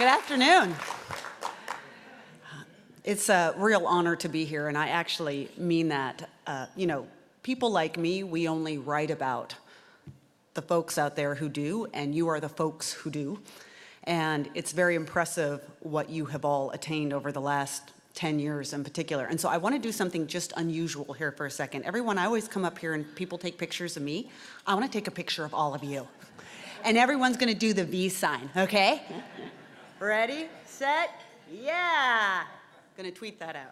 Good afternoon. It's a real honor to be here, and I actually mean that. People like me, we only write about the folks out there who do, and you are the folks who do. And it's very impressive what you have all attained over the last 10 years in particular. And so I want to do something just unusual here for a second. Everyone, I always come up here and people take pictures of me. I want to take a picture of all of you. And everyone's going to do the V sign, okay? Ready, set, yeah. Going to tweet that out.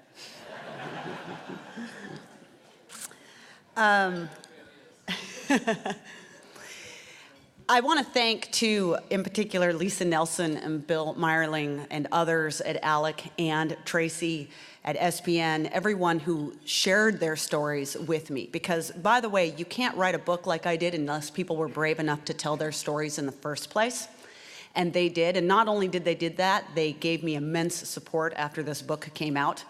I want to thank, too, in particular, Lisa Nelson and Bill Meyerling and others at ALEC and Tracy at SPN, everyone who shared their stories with me. Because, by the way, you can't write a book like I did unless people were brave enough to tell their stories in the first place. And they did. And not only did they do that, they gave me immense support after this book came out.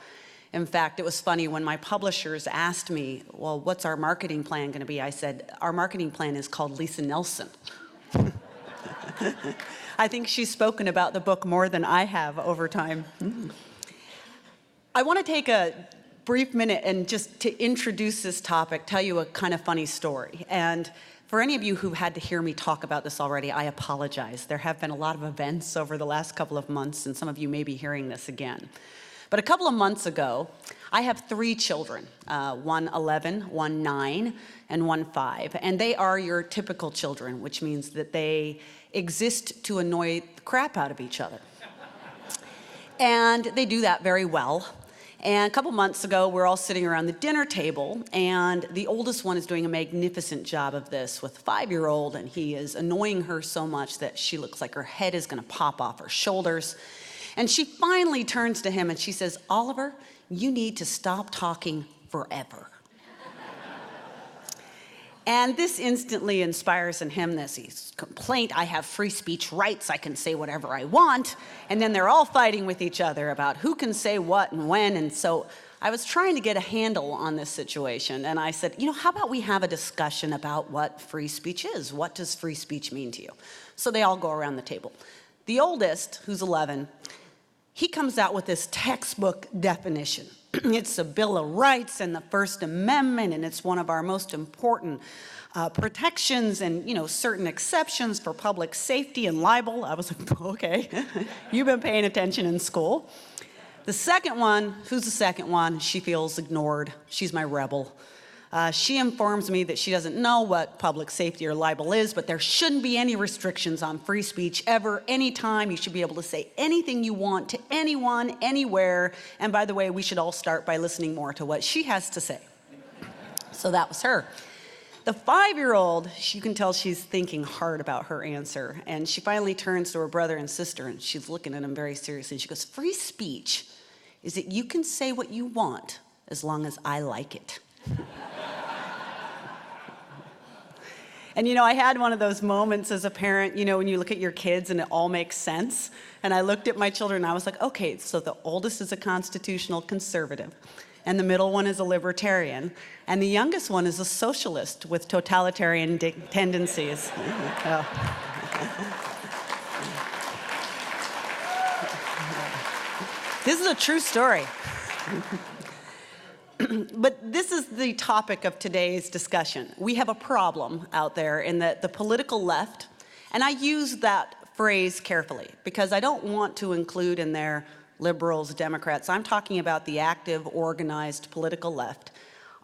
In fact, it was funny when my publishers asked me, well, what's our marketing plan going to be? I said, our marketing plan is called Lisa Nelson. I think she's spoken about the book more than I have over time. I want to take a brief minute and just to introduce this topic, tell you a kind of funny story. And for any of you who've had to hear me talk about this already, I apologize. There have been a lot of events over the last couple of months, and some of you may be hearing this again. But a couple of months ago, I have 3 children, one 11, one 9, and one 5. And they are your typical children, which means that they exist to annoy the crap out of each other. And they do that very well. And a couple months ago, we're all sitting around the dinner table, and the oldest one is doing a magnificent job of this with a 5-year-old, and he is annoying her so much that she looks like her head is going to pop off her shoulders. And she finally turns to him and she says, Oliver, you need to stop talking forever. And this instantly inspires in him this complaint, I have free speech rights, I can say whatever I want. And then they're all fighting with each other about who can say what and when. And so I was trying to get a handle on this situation. And I said, how about we have a discussion about what free speech is? What does free speech mean to you? So they all go around the table. The oldest, who's 11, he comes out with this textbook definition. It's the Bill of Rights and the First Amendment, and it's one of our most important protections and, certain exceptions for public safety and libel. I was like, okay, you've been paying attention in school. The second one, who's the second one? She feels ignored. She's my rebel. She informs me that she doesn't know what public safety or libel is, but there shouldn't be any restrictions on free speech ever, anytime. You should be able to say anything you want to anyone, anywhere. And by the way, we should all start by listening more to what she has to say. So that was her. The 5-year-old, you can tell she's thinking hard about her answer. And she finally turns to her brother and sister, and she's looking at him very seriously. She goes, free speech is that you can say what you want as long as I like it. And I had one of those moments as a parent, when you look at your kids and it all makes sense. And I looked at my children and I was like, okay, so the oldest is a constitutional conservative, and the middle one is a libertarian, and the youngest one is a socialist with totalitarian tendencies. This is a true story. But this is the topic of today's discussion. We have a problem out there in that the political left, and I use that phrase carefully because I don't want to include in there liberals, Democrats. I'm talking about the active, organized political left,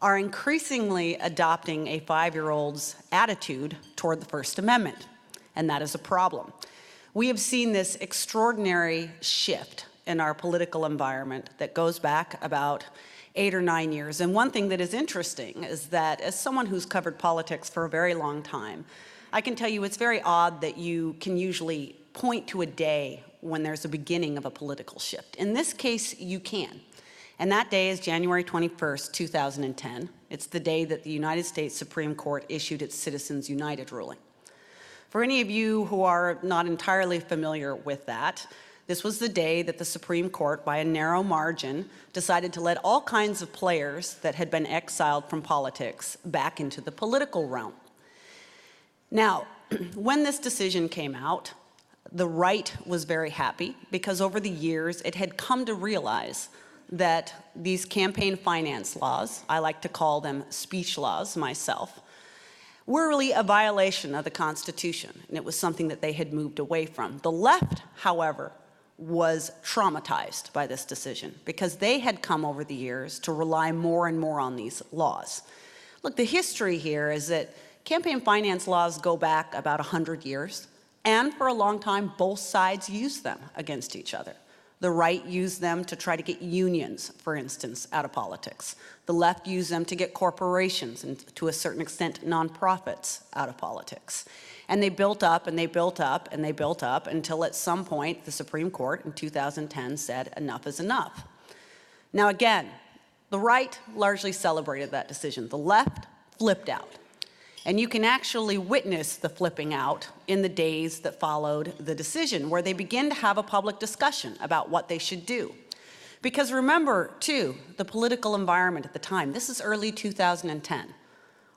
are increasingly adopting a 5-year-old's attitude toward the First Amendment, and that is a problem. We have seen this extraordinary shift in our political environment that goes back about 8 or 9 years. And one thing that is interesting is that as someone who's covered politics for a very long time, I can tell you it's very odd that you can usually point to a day when there's a beginning of a political shift. In this case, you can. And that day is January 21st, 2010. It's the day that the United States Supreme Court issued its Citizens United ruling. For any of you who are not entirely familiar with that, this was the day that the Supreme Court, by a narrow margin, decided to let all kinds of players that had been exiled from politics back into the political realm. Now, when this decision came out, The right was very happy because over the years it had come to realize that these campaign finance laws, I like to call them speech laws myself, were really a violation of the Constitution, and it was something that they had moved away from. The left, however, was traumatized by this decision because they had come over the years to rely more and more on these laws. Look, the history here is that campaign finance laws go back about 100 years, and for a long time, both sides used them against each other. The right used them to try to get unions, for instance, out of politics. The left used them to get corporations and, to a certain extent, nonprofits out of politics. And they built up and they built up and they built up until at some point the Supreme Court in 2010 said enough is enough. Now again, the right largely celebrated that decision. The left flipped out. And you can actually witness the flipping out in the days that followed the decision, where they begin to have a public discussion about what they should do. Because remember, too, the political environment at the time. This is early 2010.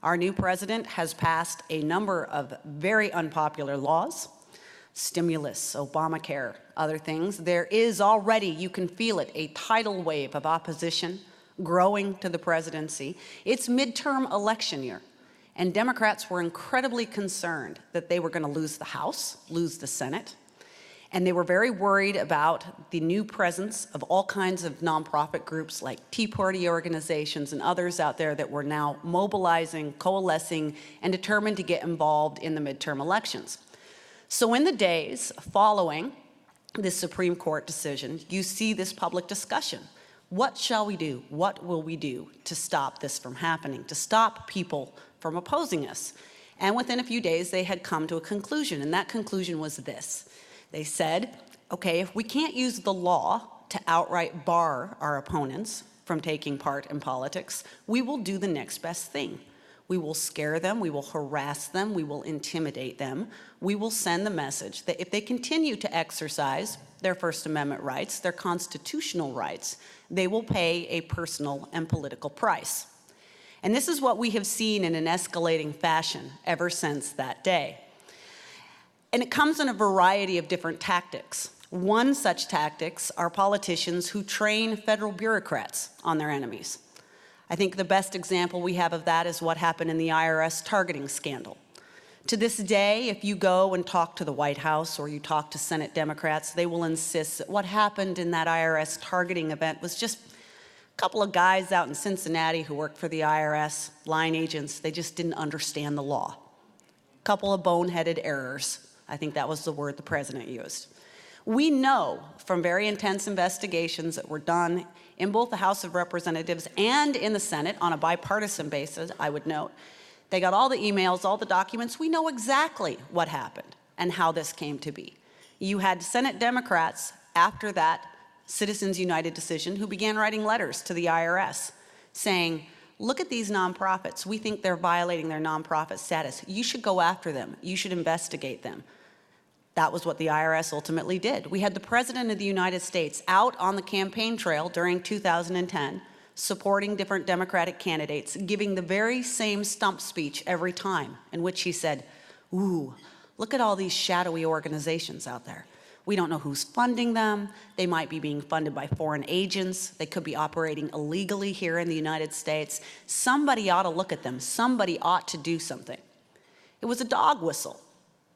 Our new president has passed a number of very unpopular laws, stimulus, Obamacare, other things. There is already, you can feel it, a tidal wave of opposition growing to the presidency. It's midterm election year. And Democrats were incredibly concerned that they were going to lose the House, lose the Senate, and they were very worried about the new presence of all kinds of nonprofit groups like Tea Party organizations and others out there that were now mobilizing, coalescing, and determined to get involved in the midterm elections. So in the days following this Supreme Court decision, you see this public discussion. What shall we do? What will we do to stop this from happening, to stop people from opposing us? And within a few days, they had come to a conclusion, and that conclusion was this. They said, okay, if we can't use the law to outright bar our opponents from taking part in politics, we will do the next best thing. We will scare them, we will harass them, we will intimidate them. We will send the message that if they continue to exercise their First Amendment rights, their constitutional rights, they will pay a personal and political price. And this is what we have seen in an escalating fashion ever since that day. And it comes in a variety of different tactics. One such tactics are politicians who train federal bureaucrats on their enemies. I think the best example we have of that is what happened in the IRS targeting scandal. To this day, if you go and talk to the White House or you talk to Senate Democrats, they will insist that what happened in that IRS targeting event was just a couple of guys out in Cincinnati who worked for the IRS, line agents. They just didn't understand the law. A couple of boneheaded errors. I think that was the word the president used. We know from very intense investigations that were done in both the House of Representatives and in the Senate on a bipartisan basis, I would note. They got all the emails, all the documents. We know exactly what happened and how this came to be. You had Senate Democrats after that Citizens United decision who began writing letters to the IRS saying, look at these nonprofits. We think they're violating their nonprofit status. You should go after them. You should investigate them. That was what the IRS ultimately did. We had the President of the United States out on the campaign trail during 2010, supporting different Democratic candidates, giving the very same stump speech every time, in which he said, ooh, look at all these shadowy organizations out there. We don't know who's funding them. They might be being funded by foreign agents. They could be operating illegally here in the United States. Somebody ought to look at them. Somebody ought to do something. It was a dog whistle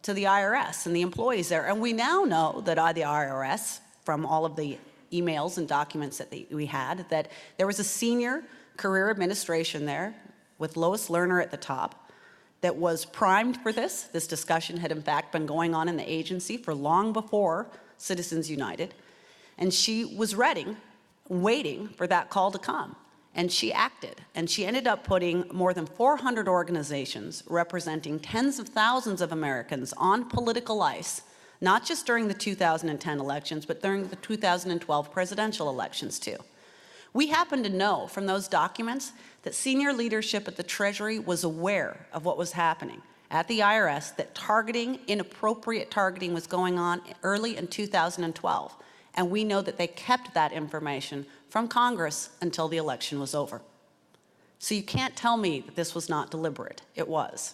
to the IRS and the employees there. And we now know that the IRS, from all of the emails and documents that we had, that there was a senior career administration there with Lois Lerner at the top that was primed for this. This discussion had in fact been going on in the agency for long before Citizens United. And she was ready, waiting for that call to come. And she acted, and she ended up putting more than 400 organizations representing tens of thousands of Americans on political ice, not just during the 2010 elections, but during the 2012 presidential elections too. We happen to know from those documents that senior leadership at the Treasury was aware of what was happening at the IRS, that targeting, inappropriate targeting was going on early in 2012. And we know that they kept that information from Congress until the election was over. So you can't tell me that this was not deliberate. It was.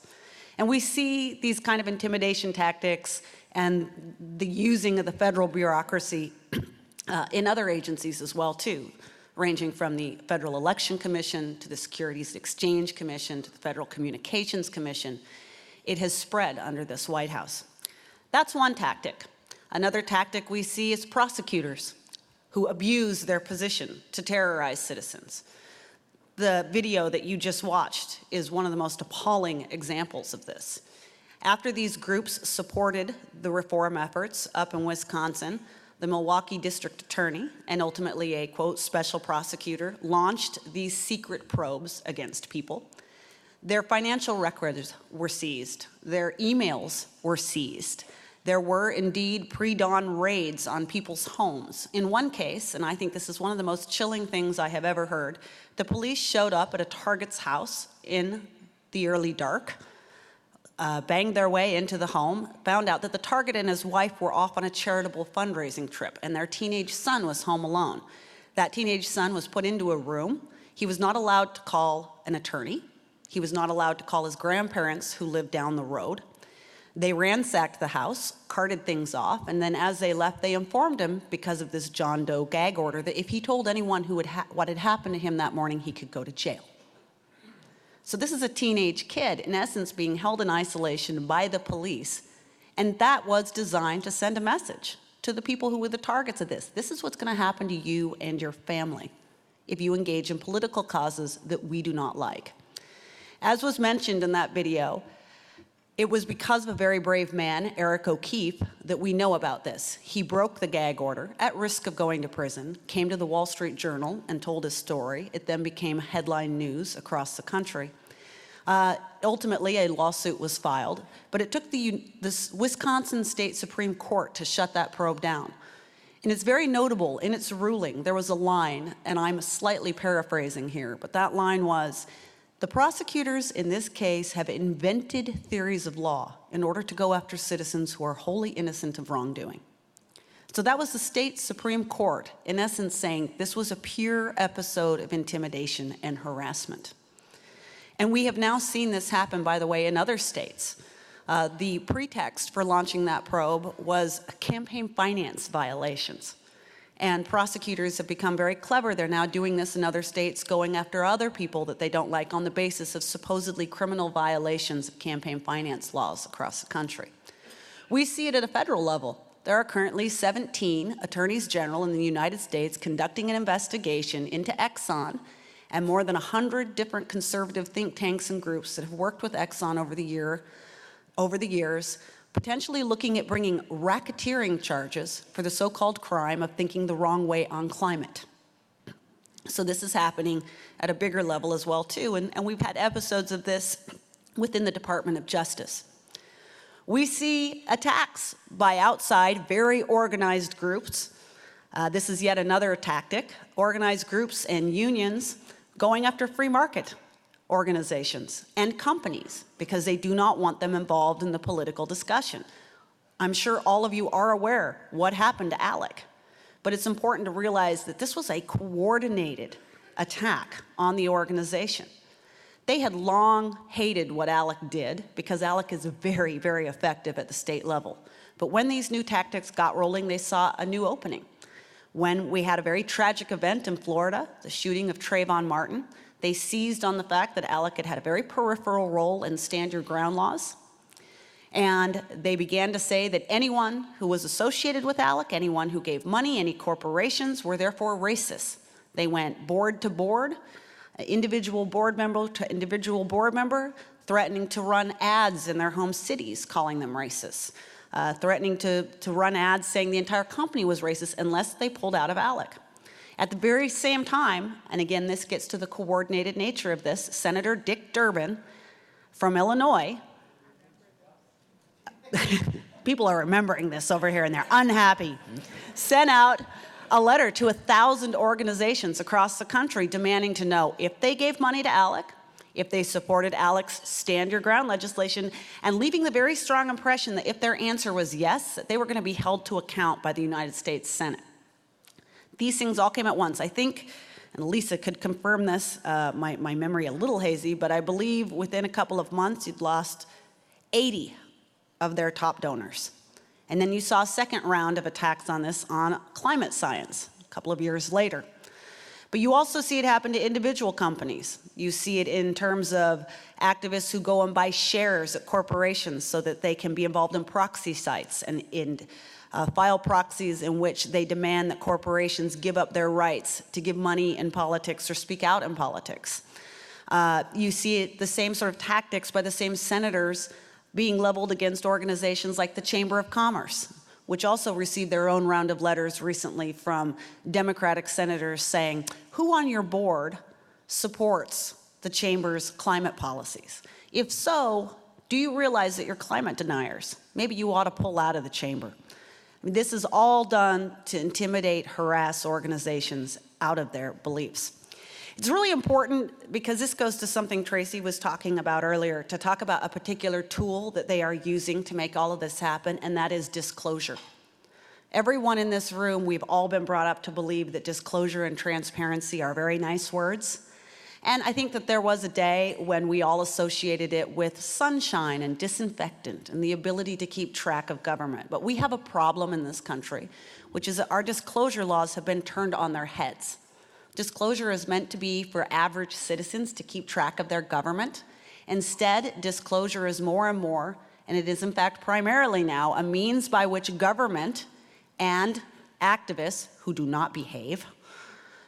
And we see these kind of intimidation tactics and the using of the federal bureaucracy in other agencies as well, too, ranging from the Federal Election Commission to the Securities and Exchange Commission to the Federal Communications Commission. It has spread under this White House. That's one tactic. Another tactic we see is prosecutors who abuse their position to terrorize citizens. The video that you just watched is one of the most appalling examples of this. After these groups supported the reform efforts up in Wisconsin, the Milwaukee District Attorney and ultimately a, quote, special prosecutor launched these secret probes against people. Their financial records were seized. Their emails were seized. There were indeed pre-dawn raids on people's homes. In one case, and I think this is one of the most chilling things I have ever heard, the police showed up at a target's house in the early dark, banged their way into the home, found out that the target and his wife were off on a charitable fundraising trip, and their teenage son was home alone. That teenage son was put into a room. He was not allowed to call an attorney. He was not allowed to call his grandparents who lived down the road. They ransacked the house, carted things off, and then as they left, they informed him, because of this John Doe gag order, that if he told anyone what had happened to him that morning, he could go to jail. So this is a teenage kid, in essence, being held in isolation by the police, and that was designed to send a message to the people who were the targets of this. This is what's going to happen to you and your family if you engage in political causes that we do not like. As was mentioned in that video, it was because of a very brave man, Eric O'Keefe, that we know about this. He broke the gag order at risk of going to prison, came to the Wall Street Journal and told his story. It then became headline news across the country. Ultimately, a lawsuit was filed, but it took the Wisconsin State Supreme Court to shut that probe down. And it's very notable in its ruling. There was a line, and I'm slightly paraphrasing here, but that line was, the prosecutors in this case have invented theories of law in order to go after citizens who are wholly innocent of wrongdoing. So that was the state Supreme Court, in essence, saying this was a pure episode of intimidation and harassment. And we have now seen this happen, by the way, in other states. The pretext for launching that probe was campaign finance violations. And prosecutors have become very clever. They're now doing this in other states, going after other people that they don't like on the basis of supposedly criminal violations of campaign finance laws across the country. We see it at a federal level. There are currently 17 attorneys general in the United States conducting an investigation into Exxon and more than 100 different conservative think tanks and groups that have worked with Exxon over the years, potentially looking at bringing racketeering charges for the so-called crime of thinking the wrong way on climate. So this is happening at a bigger level as well, too, and we've had episodes of this within the Department of Justice. We see attacks by outside, very organized groups. This is yet another tactic, organized groups and unions going after free market organizations and companies because they do not want them involved in the political discussion. I'm sure all of you are aware what happened to Alec, but it's important to realize that this was a coordinated attack on the organization. They had long hated what Alec did because Alec is very, very effective at the state level. But when these new tactics got rolling, they saw a new opening. When we had a very tragic event in Florida, the shooting of Trayvon Martin, they seized on the fact that Alec had a very peripheral role in stand your ground laws. And they began to say that anyone who was associated with Alec, anyone who gave money, any corporations were therefore racist. They went board to board, individual board member to individual board member, threatening to run ads in their home cities, calling them racist, threatening to run ads saying the entire company was racist unless they pulled out of Alec. At the very same time, and again, this gets to the coordinated nature of this, Senator Dick Durbin from Illinois, people are remembering this over here and they're unhappy, sent out a letter to 1,000 organizations across the country demanding to know if they gave money to Alec, if they supported Alec's Stand Your Ground legislation, and leaving the very strong impression that if their answer was yes, that they were going to be held to account by the United States Senate. These things all came at once. I think, and Lisa could confirm this, my memory a little hazy, but I believe within a couple of months you'd lost 80 of their top donors. And then you saw a second round of attacks on this on climate science a couple of years later. But you also see it happen to individual companies. You see it in terms of activists who go and buy shares at corporations so that they can be involved in proxy sites and file proxies in which they demand that corporations give up their rights to give money in politics or speak out in politics. You see the same sort of tactics by the same senators being leveled against organizations like the Chamber of Commerce, which also received their own round of letters recently from Democratic senators saying, who on your board supports the Chamber's climate policies? If so, do you realize that you're climate deniers? Maybe you ought to pull out of the Chamber. I mean, this is all done to intimidate, harass organizations out of their beliefs. It's really important, because this goes to something Tracy was talking about earlier, to talk about a particular tool that they are using to make all of this happen, and that is disclosure. Everyone in this room, we've all been brought up to believe that disclosure and transparency are very nice words. And I think that there was a day when we all associated it with sunshine and disinfectant and the ability to keep track of government. But we have a problem in this country, which is that our disclosure laws have been turned on their heads. Disclosure is meant to be for average citizens to keep track of their government. Instead, disclosure is more and more, and it is in fact primarily now, a means by which government and activists who do not behave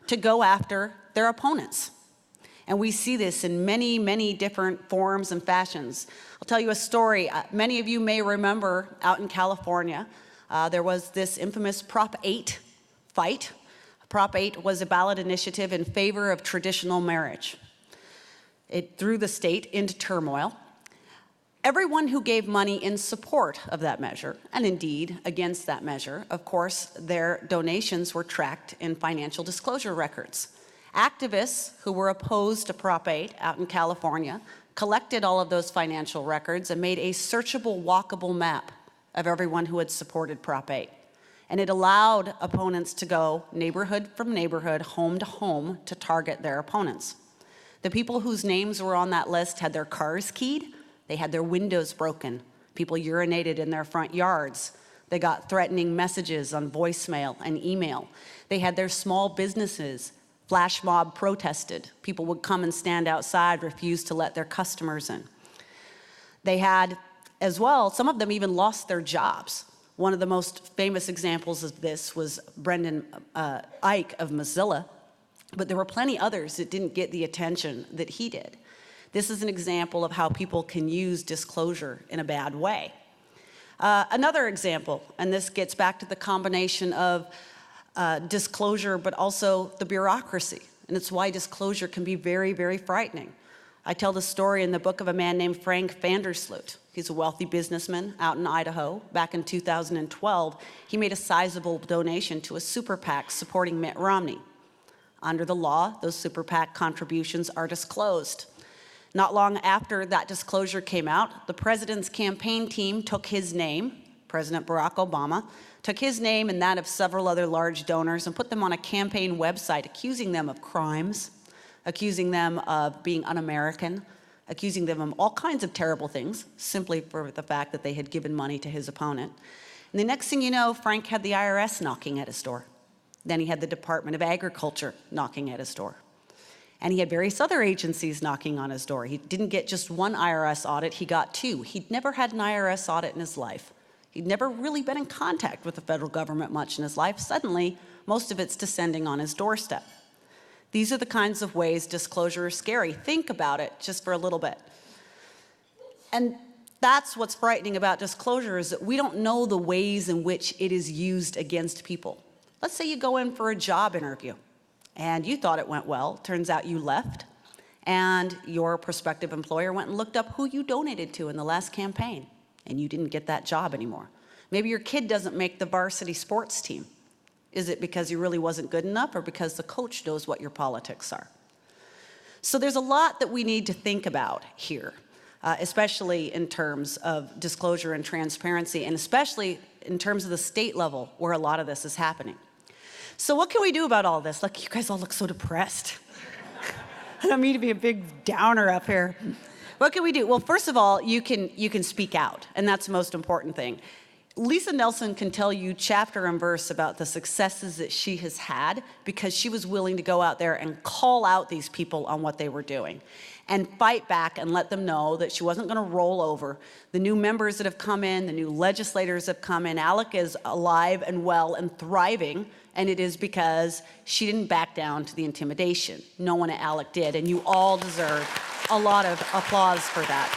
to go after their opponents. And we see this in many, many different forms and fashions. I'll tell you a story. Many of you may remember out in California, there was this infamous Prop 8 fight. Prop 8 was a ballot initiative in favor of traditional marriage. It threw the state into turmoil. Everyone who gave money in support of that measure, and indeed against that measure, of course, their donations were tracked in financial disclosure records. Activists who were opposed to Prop 8 out in California collected all of those financial records and made a searchable, walkable map of everyone who had supported Prop 8. And it allowed opponents to go neighborhood from neighborhood, home to home, to target their opponents. The people whose names were on that list had their cars keyed, they had their windows broken, people urinated in their front yards, they got threatening messages on voicemail and email, they had their small businesses flash mob protested. People would come and stand outside, refuse to let their customers in. They had, as well, some of them even lost their jobs. One of the most famous examples of this was Brendan Ike of Mozilla, but there were plenty others that didn't get the attention that he did. This is an example of how people can use disclosure in a bad way. Another example, and this gets back to the combination of disclosure, but also the bureaucracy, and it's why disclosure can be very, very frightening. I tell the story in the book of a man named Frank Vandersloot. He's a wealthy businessman out in Idaho. Back in 2012, he made a sizable donation to a super PAC supporting Mitt Romney. Under the law, those super PAC contributions are disclosed. Not long after that disclosure came out, the president's campaign team took his name, President Barack Obama, took his name and that of several other large donors and put them on a campaign website accusing them of crimes, accusing them of being un-American, accusing them of all kinds of terrible things, simply for the fact that they had given money to his opponent. And the next thing you know, Frank had the IRS knocking at his door. Then he had the Department of Agriculture knocking at his door. And he had various other agencies knocking on his door. He didn't get just one IRS audit, he got two. He'd never had an IRS audit in his life. He'd never really been in contact with the federal government much in his life. Suddenly, most of it's descending on his doorstep. These are the kinds of ways disclosure is scary. Think about it just for a little bit. And that's what's frightening about disclosure, is that we don't know the ways in which it is used against people. Let's say you go in for a job interview and you thought it went well. Turns out you left and your prospective employer went and looked up who you donated to in the last campaign and you didn't get that job anymore. Maybe your kid doesn't make the varsity sports team. Is it because he really wasn't good enough or because the coach knows what your politics are? So there's a lot that we need to think about here, especially in terms of disclosure and transparency, and especially in terms of the state level where a lot of this is happening. So what can we do about all this? Look, you guys all look so depressed. I don't mean to be a big downer up here. What can we do? Well, first of all, you can speak out, and that's the most important thing. Lisa Nelson can tell you chapter and verse about the successes that she has had because she was willing to go out there and call out these people on what they were doing and fight back and let them know that she wasn't going to roll over. The new members that have come in, the new legislators have come in. ALEC is alive and well and thriving, and it is because she didn't back down to the intimidation. No one at ALEC did, and you all deserve a lot of applause for that.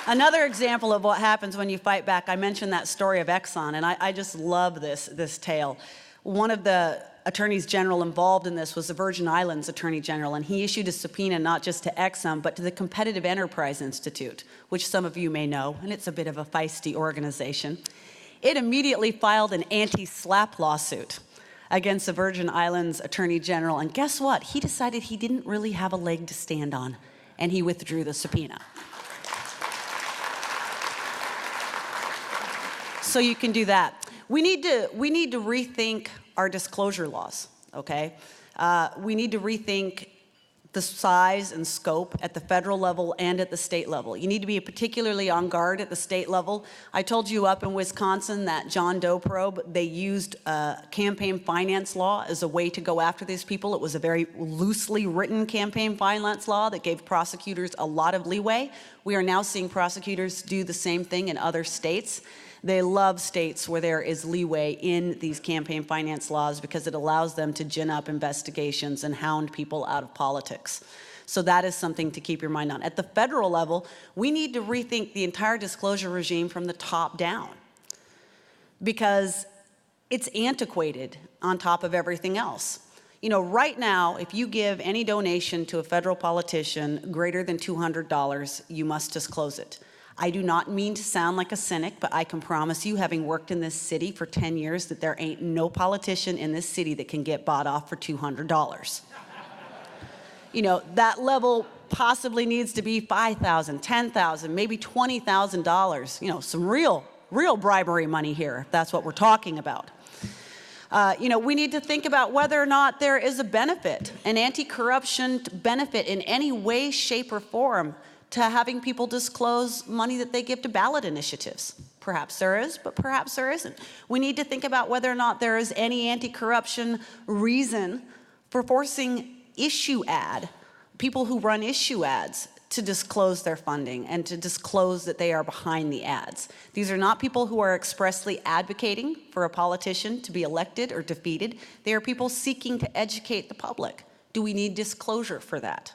Another example of what happens when you fight back, I mentioned that story of Exxon, and I just love this tale. One of the attorneys general involved in this was the Virgin Islands Attorney General, and he issued a subpoena not just to Exxon, but to the Competitive Enterprise Institute, which some of you may know, and it's a bit of a feisty organization. It immediately filed an anti-SLAPP lawsuit against the Virgin Islands Attorney General, and guess what? He decided he didn't really have a leg to stand on, and he withdrew the subpoena. So you can do that. We need to rethink our disclosure laws, okay? We need to rethink the size and scope at the federal level and at the state level. You need to be particularly on guard at the state level. I told you up in Wisconsin that John Doe probe, they used campaign finance law as a way to go after these people. It was a very loosely written campaign finance law that gave prosecutors a lot of leeway. We are now seeing prosecutors do the same thing in other states. They love states where there is leeway in these campaign finance laws because it allows them to gin up investigations and hound people out of politics. So that is something to keep your mind on. At the federal level, we need to rethink the entire disclosure regime from the top down because it's antiquated on top of everything else. You know, right now, if you give any donation to a federal politician greater than $200, you must disclose it. I do not mean to sound like a cynic, but I can promise you, having worked in this city for 10 years, that there ain't no politician in this city that can get bought off for $200. You know, that level possibly needs to be $5,000, $10,000, maybe $20,000. You know, some real bribery money here, if that's what we're talking about. You know, we need to think about whether or not there is a benefit, an anti-corruption benefit in any way, shape, or form to having people disclose money that they give to ballot initiatives. Perhaps there is, but perhaps there isn't. We need to think about whether or not there is any anti-corruption reason for forcing people who run issue ads to disclose their funding and to disclose that they are behind the ads. These are not people who are expressly advocating for a politician to be elected or defeated. They are people seeking to educate the public. Do we need disclosure for that?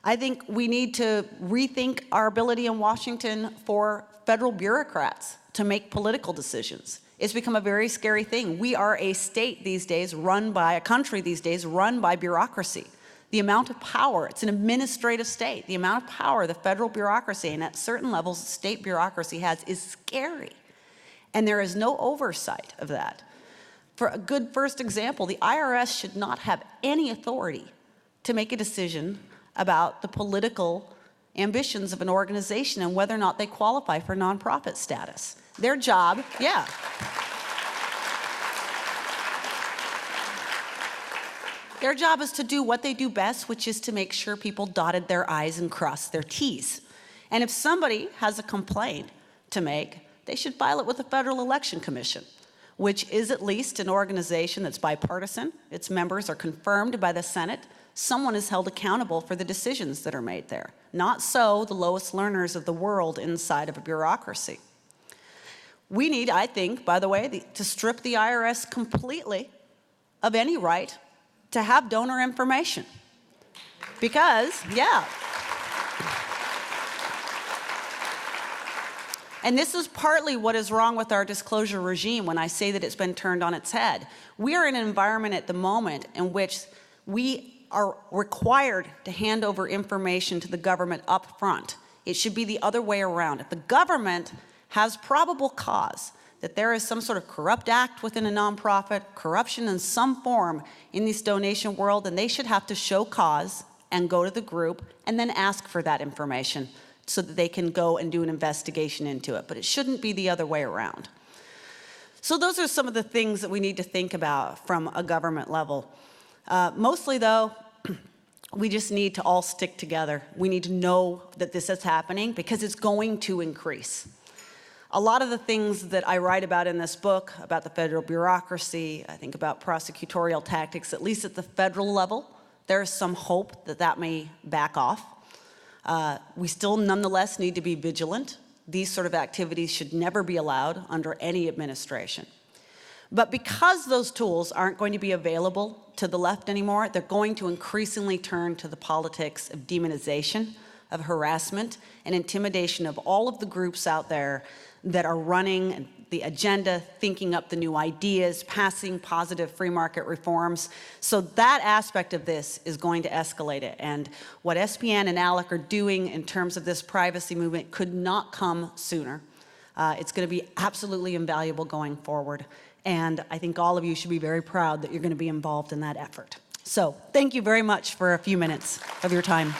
I think we need to rethink our ability in Washington for federal bureaucrats to make political decisions. It's become a very scary thing. We are a state these days a country these days run by bureaucracy. The amount of power, it's an administrative state. The amount of power the federal bureaucracy and at certain levels state bureaucracy has is scary. And there is no oversight of that. For a good first example, the IRS should not have any authority to make a decision about the political ambitions of an organization and whether or not they qualify for nonprofit status. Their job, Their job is to do what they do best, which is to make sure people dotted their I's and crossed their T's. And if somebody has a complaint to make, they should file it with the Federal Election Commission, which is at least an organization that's bipartisan. Its members are confirmed by the Senate. Someone is held accountable for the decisions that are made there. Not so the lowest learners of the world inside of a bureaucracy. We need, I think, by the way, to strip the IRS completely of any right to have donor information. Because, and this is partly what is wrong with our disclosure regime when I say that it's been turned on its head. We are in an environment at the moment in which we are required to hand over information to the government up front. It should be the other way around. If the government has probable cause that there is some sort of corrupt act within a nonprofit, corruption in some form in this donation world, then they should have to show cause and go to the group and then ask for that information so that they can go and do an investigation into it. But it shouldn't be the other way around. So those are some of the things that we need to think about from a government level. Mostly, though, We just need to all stick together. We need to know that this is happening because it's going to increase. A lot of the things that I write about in this book, about the federal bureaucracy, I think about prosecutorial tactics, at least at the federal level, there is some hope that that may back off. We still nonetheless need to be vigilant. These sort of activities should never be allowed under any administration. But because those tools aren't going to be available to the left anymore, they're going to increasingly turn to the politics of demonization, of harassment, and intimidation of all of the groups out there that are running the agenda, thinking up the new ideas, passing positive free market reforms. So that aspect of this is going to escalate it. And what SPN and ALEC are doing in terms of this privacy movement could not come sooner. It's going to be absolutely invaluable going forward. And I think all of you should be very proud that you're going to be involved in that effort. So thank you very much for a few minutes of your time.